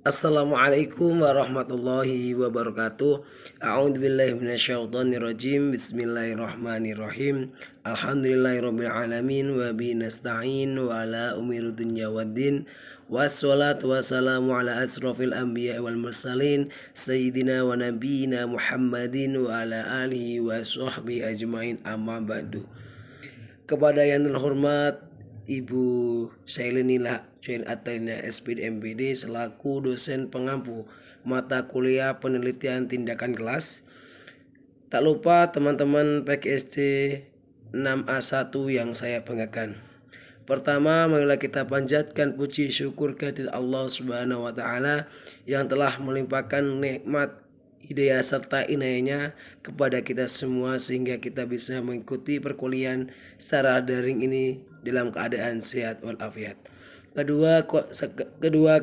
Assalamualaikum warahmatullahi wabarakatuh. A'udzubillahi minasyaitonirrajim. Bismillahirrahmanirrahim. Alhamdulillahirabbil alamin wa bihi nasta'in wa ala umuri dunya waddin. Wassalatu wassalamu ala asrofil anbiya wal mursalin sayyidina wa nabiyina Muhammadin wa ala alihi wa sahbihi ajmain, amma ba'du. Kepada yang terhormat Ibu Syailinilah Syail Atalina SPD MPD selaku dosen pengampu mata kuliah penelitian tindakan kelas. Tak lupa teman-teman PGSD 6A1 yang saya banggakan. Pertama, marilah kita panjatkan puji syukur kehadirat Allah Subhanahu wa taala yang telah melimpahkan nikmat hidayah serta inayahnya kepada kita semua sehingga kita bisa mengikuti perkuliahan secara daring ini dalam keadaan sehat walafiat. Kedua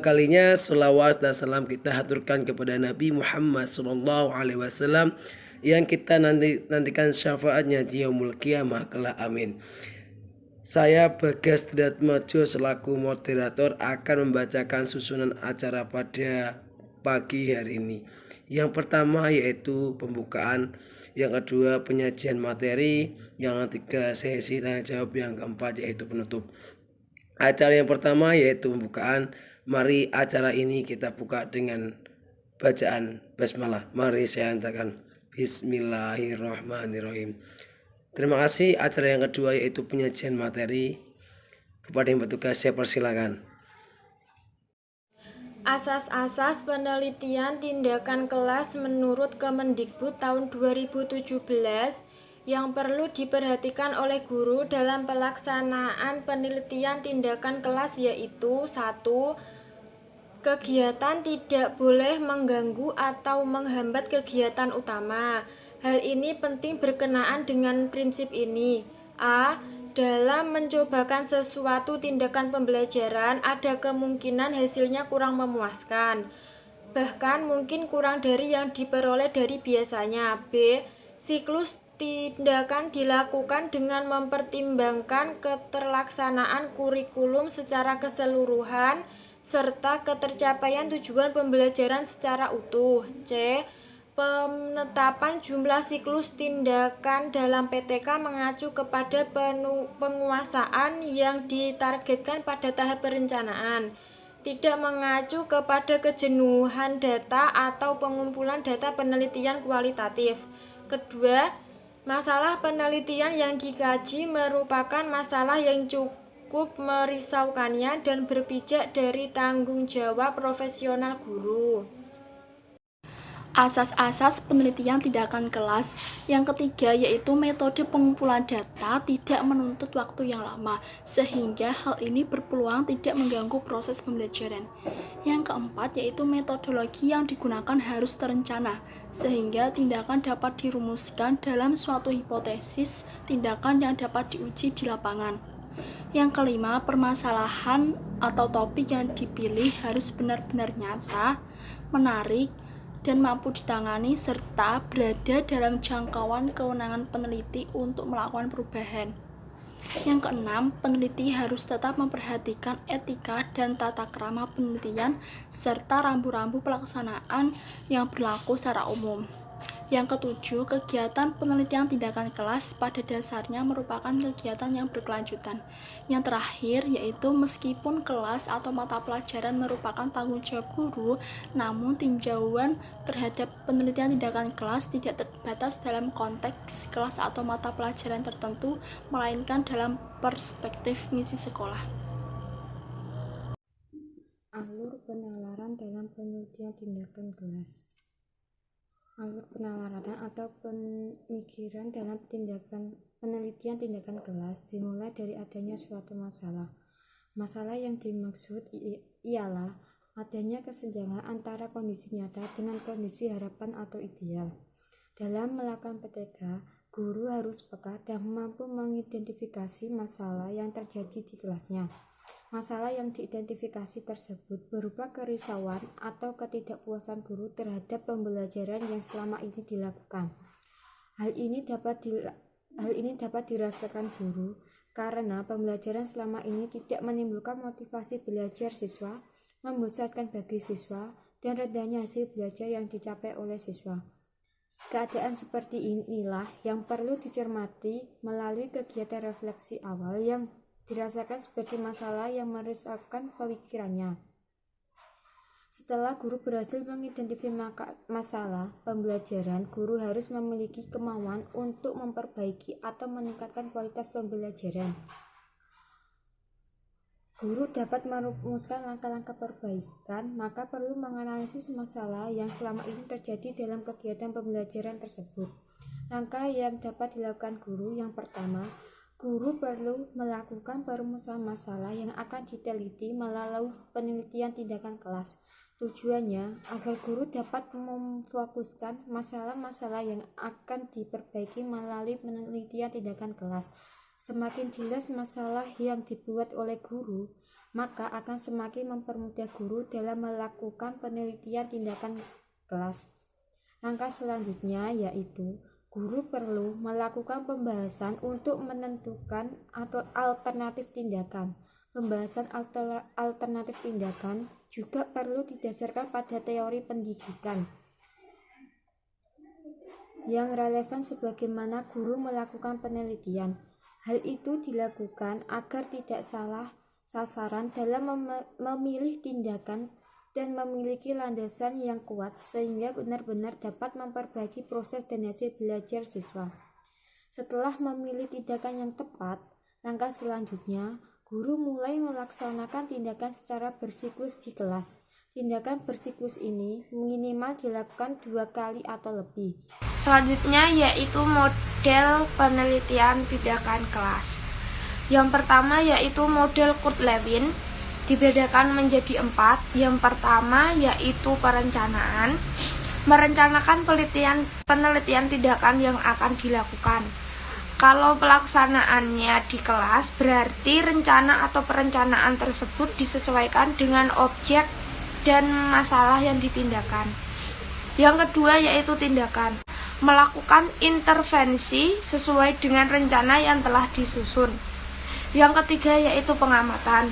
kalinya selawat dan salam kita haturkan kepada Nabi Muhammad SAW yang kita nantikan syafaatnya di yaumul qiyamah kelak, amin. Saya Bagas Triatmojo selaku moderator akan membacakan susunan acara pada pagi hari ini. Yang pertama yaitu pembukaan, yang kedua penyajian materi, yang ketiga sesi tanya jawab, yang keempat yaitu penutup. Acara yang pertama yaitu pembukaan. Mari acara ini kita buka dengan bacaan basmalah. Mari saya hantarkan Bismillahirrahmanirrahim. Terima kasih. Acara yang kedua yaitu penyajian materi. Kepada yang bertugas saya persilakan. Asas-asas penelitian tindakan kelas menurut Kemendikbud tahun 2017 yang perlu diperhatikan oleh guru dalam pelaksanaan penelitian tindakan kelas yaitu 1. Kegiatan tidak boleh mengganggu atau menghambat kegiatan utama. Hal ini penting berkenaan dengan prinsip ini. A. Dalam mencobakan sesuatu tindakan pembelajaran, ada kemungkinan hasilnya kurang memuaskan. Bahkan mungkin kurang dari yang diperoleh dari biasanya. B. Siklus tindakan dilakukan dengan mempertimbangkan keterlaksanaan kurikulum secara keseluruhan serta ketercapaian tujuan pembelajaran secara utuh. C. Penetapan jumlah siklus tindakan dalam PTK mengacu kepada penguasaan yang ditargetkan pada tahap perencanaan, tidak mengacu kepada kejenuhan data atau pengumpulan data penelitian kualitatif. Kedua, masalah penelitian yang dikaji merupakan masalah yang cukup merisaukannya dan berpijak dari tanggung jawab profesional guru. Asas-asas penelitian tindakan kelas. Yang ketiga yaitu metode pengumpulan data tidak menuntut waktu yang lama, sehingga hal ini berpeluang tidak mengganggu proses pembelajaran. Yang keempat yaitu metodologi yang digunakan harus terencana, sehingga tindakan dapat dirumuskan dalam suatu hipotesis tindakan yang dapat diuji di lapangan. Yang kelima, permasalahan atau topik yang dipilih harus benar-benar nyata, menarik, dan mampu ditangani serta berada dalam jangkauan kewenangan peneliti untuk melakukan perubahan. Yang keenam, peneliti harus tetap memperhatikan etika dan tata krama penelitian serta rambu-rambu pelaksanaan yang berlaku secara umum. Yang ketujuh, kegiatan penelitian tindakan kelas pada dasarnya merupakan kegiatan yang berkelanjutan. Yang terakhir yaitu meskipun kelas atau mata pelajaran merupakan tanggung jawab guru, namun tinjauan terhadap penelitian tindakan kelas tidak terbatas dalam konteks kelas atau mata pelajaran tertentu, melainkan dalam perspektif misi sekolah. Alur penalaran dalam penelitian tindakan kelas. Alur penalaran atau pemikiran dalam penelitian tindakan kelas dimulai dari adanya suatu masalah. Masalah yang dimaksud ialah adanya kesenjangan antara kondisi nyata dengan kondisi harapan atau ideal. Dalam melakukan PTK, guru harus peka dan mampu mengidentifikasi masalah yang terjadi di kelasnya. Masalah yang diidentifikasi tersebut berupa kerisauan atau ketidakpuasan guru terhadap pembelajaran yang selama ini dilakukan. Hal ini dapat dirasakan guru karena pembelajaran selama ini tidak menimbulkan motivasi belajar siswa, membosankan bagi siswa, dan rendahnya hasil belajar yang dicapai oleh siswa. Keadaan seperti inilah yang perlu dicermati melalui kegiatan refleksi awal yang dirasakan sebagai masalah yang meresahkan pemikirannya. Setelah guru berhasil mengidentifikasi masalah pembelajaran, guru harus memiliki kemauan untuk memperbaiki atau meningkatkan kualitas pembelajaran. Guru dapat merumuskan langkah-langkah perbaikan, maka perlu menganalisis masalah yang selama ini terjadi dalam kegiatan pembelajaran tersebut. Langkah yang dapat dilakukan guru yang pertama, guru perlu melakukan perumusan masalah yang akan diteliti melalui penelitian tindakan kelas. Tujuannya agar guru dapat memfokuskan masalah-masalah yang akan diperbaiki melalui penelitian tindakan kelas. Semakin jelas masalah yang dibuat oleh guru, maka akan semakin mempermudah guru dalam melakukan penelitian tindakan kelas. Langkah selanjutnya yaitu guru perlu melakukan pembahasan untuk menentukan alternatif tindakan. Pembahasan alternatif tindakan juga perlu didasarkan pada teori pendidikan yang relevan sebagaimana guru melakukan penelitian. Hal itu dilakukan agar tidak salah sasaran dalam memilih tindakan dan memiliki landasan yang kuat sehingga benar-benar dapat memperbaiki proses dan hasil belajar siswa. Setelah memilih tindakan yang tepat, langkah selanjutnya, guru mulai melaksanakan tindakan secara bersiklus di kelas. Tindakan bersiklus ini minimal dilakukan 2 kali atau lebih. Selanjutnya yaitu model penelitian tindakan kelas. Yang pertama yaitu model Kurt-Lewin, dibedakan menjadi 4. Yang pertama yaitu perencanaan, merencanakan penelitian tindakan yang akan dilakukan. Kalau pelaksanaannya di kelas, berarti rencana atau perencanaan tersebut disesuaikan dengan objek dan masalah yang ditindakkan. Yang kedua yaitu tindakan, melakukan intervensi sesuai dengan rencana yang telah disusun. Yang ketiga yaitu pengamatan,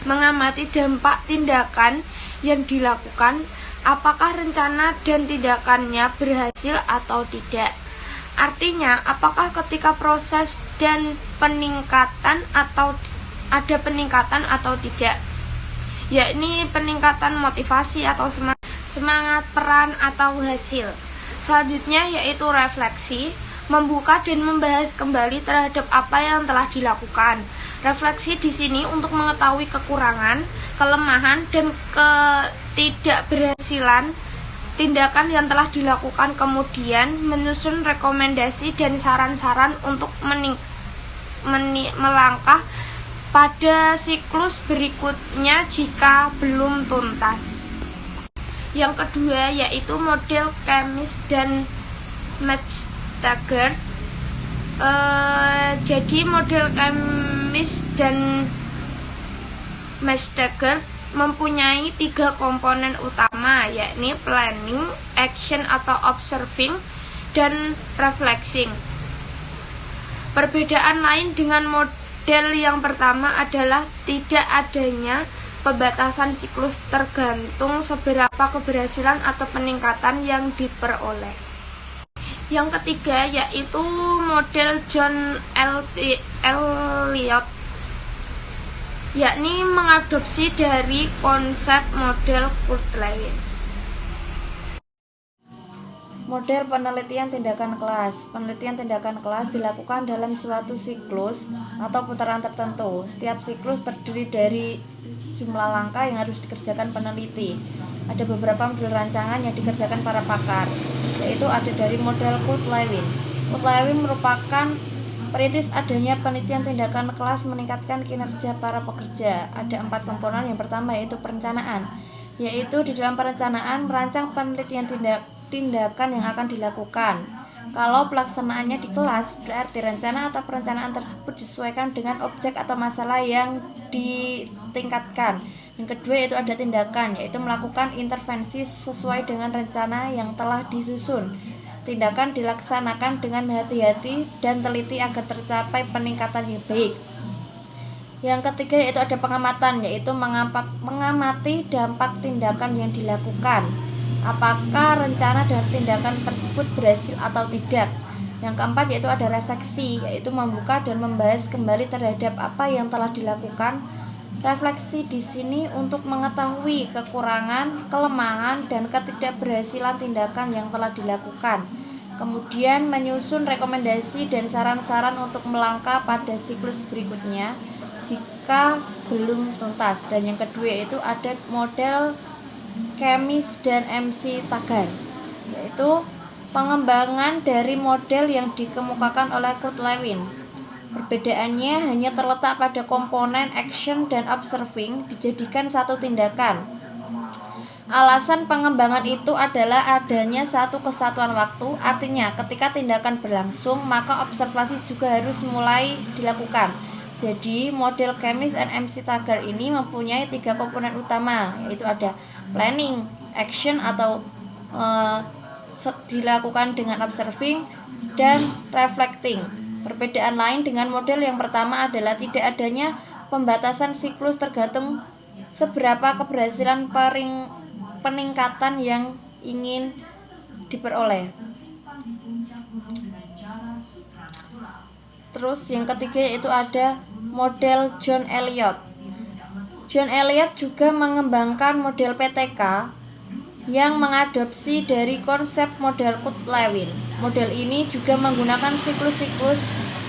mengamati dampak tindakan yang dilakukan, apakah rencana dan tindakannya berhasil atau tidak. Artinya, apakah ketika proses dan peningkatan atau ada peningkatan atau tidak, yakni peningkatan motivasi atau semangat peran atau hasil. Selanjutnya yaitu refleksi, membuka dan membahas kembali terhadap apa yang telah dilakukan. Refleksi di sini untuk mengetahui kekurangan, kelemahan, dan ketidakberhasilan tindakan yang telah dilakukan, kemudian menyusun rekomendasi dan saran-saran untuk melangkah pada siklus berikutnya jika belum tuntas. Yang kedua yaitu model Chemis dan Meister. Jadi model Chemis dan Meister mempunyai 3 komponen utama, yakni planning, action atau observing, dan reflecting. Perbedaan lain dengan model yang pertama adalah tidak adanya pembatasan siklus tergantung seberapa keberhasilan atau peningkatan yang diperoleh. Yang ketiga yaitu model John Elliot, yakni mengadopsi dari konsep model Kurt-Lewin. Model penelitian tindakan kelas. Penelitian tindakan kelas dilakukan dalam suatu siklus atau putaran tertentu. Setiap siklus terdiri dari jumlah langkah yang harus dikerjakan peneliti. Ada beberapa model rancangan yang dikerjakan para pakar, yaitu ada dari model Kurt-Lewin. Kurt-Lewin merupakan perintis adanya penelitian tindakan kelas meningkatkan kinerja para pekerja. Ada 4 komponen. Yang pertama yaitu perencanaan, yaitu di dalam perencanaan merancang penelitian tindakan yang akan dilakukan. Kalau pelaksanaannya di kelas, berarti rencana atau perencanaan tersebut disesuaikan dengan objek atau masalah yang ditingkatkan. Yang kedua yaitu ada tindakan, yaitu melakukan intervensi sesuai dengan rencana yang telah disusun. Tindakan dilaksanakan dengan hati-hati dan teliti agar tercapai peningkatan yang baik. Yang ketiga yaitu ada pengamatan, yaitu mengamati dampak tindakan yang dilakukan. Apakah rencana dan tindakan tersebut berhasil atau tidak. Yang keempat yaitu ada refleksi, yaitu membuka dan membahas kembali terhadap apa yang telah dilakukan. Refleksi di sini untuk mengetahui kekurangan, kelemahan, dan ketidakberhasilan tindakan yang telah dilakukan. Kemudian menyusun rekomendasi dan saran-saran untuk melangkah pada siklus berikutnya jika belum tuntas. Dan yang kedua yaitu ada model Chemis dan MC Taggart, yaitu pengembangan dari model yang dikemukakan oleh Kurt Lewin. Perbedaannya hanya terletak pada komponen action dan observing dijadikan satu tindakan. Alasan pengembangan itu adalah adanya satu kesatuan waktu, artinya ketika tindakan berlangsung maka observasi juga harus mulai dilakukan. Jadi model Chemis and MC Taggart ini mempunyai 3 komponen utama, yaitu ada planning, action atau dilakukan dengan observing, dan reflecting. Perbedaan lain dengan model yang pertama adalah tidak adanya pembatasan siklus tergantung seberapa keberhasilan peningkatan yang ingin diperoleh. Terus yang ketiga yaitu ada model John Elliott. John Elliott juga mengembangkan model PTK yang mengadopsi dari konsep model Kurt Lewin. Model ini juga menggunakan siklus-siklus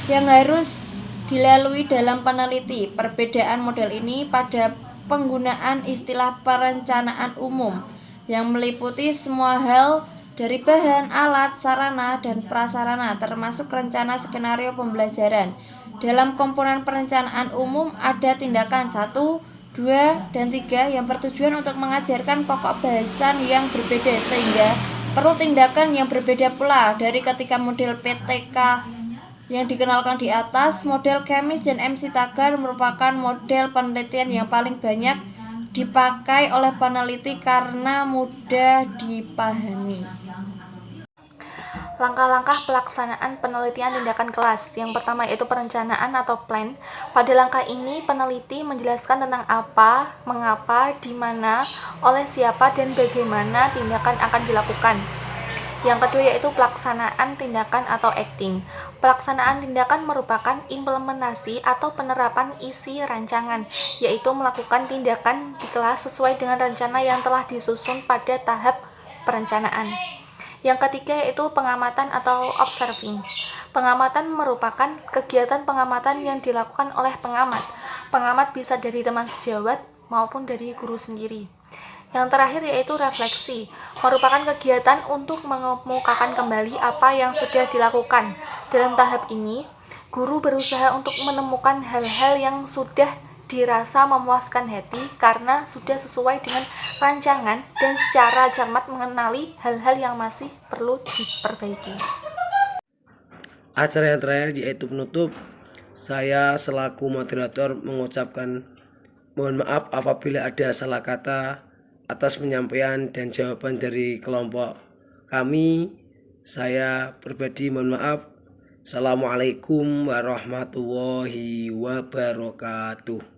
yang harus dilalui dalam peneliti. Perbedaan model ini pada penggunaan istilah perencanaan umum yang meliputi semua hal dari bahan, alat, sarana, dan prasarana termasuk rencana skenario pembelajaran. Dalam komponen perencanaan umum ada tindakan 1, 2, dan 3 yang bertujuan untuk mengajarkan pokok bahasan yang berbeda sehingga perlu tindakan yang berbeda pula dari ketika model PTK yang dikenalkan di atas. Model Chemis dan MC Taggart merupakan model penelitian yang paling banyak dipakai oleh peneliti karena mudah dipahami. Langkah-langkah pelaksanaan penelitian tindakan kelas. Yang pertama yaitu perencanaan atau plan. Pada langkah ini peneliti menjelaskan tentang apa, mengapa, di mana, oleh siapa, dan bagaimana tindakan akan dilakukan. Yang kedua yaitu pelaksanaan tindakan atau acting. Pelaksanaan tindakan merupakan implementasi atau penerapan isi rancangan, yaitu melakukan tindakan di kelas sesuai dengan rencana yang telah disusun pada tahap perencanaan. Yang ketiga yaitu pengamatan atau observing. Pengamatan merupakan kegiatan pengamatan yang dilakukan oleh pengamat. Pengamat bisa dari teman sejawat maupun dari guru sendiri. Yang terakhir yaitu refleksi, merupakan kegiatan untuk mengemukakan kembali apa yang sudah dilakukan. Dalam tahap ini, guru berusaha untuk menemukan hal-hal yang sudah dirasa memuaskan hati karena sudah sesuai dengan rancangan dan secara cermat mengenali hal-hal yang masih perlu diperbaiki. Acara yang terakhir yaitu penutup. Saya selaku moderator mengucapkan mohon maaf apabila ada salah kata atas penyampaian dan jawaban dari kelompok kami. Saya pribadi mohon maaf. Assalamualaikum warahmatullahi wabarakatuh.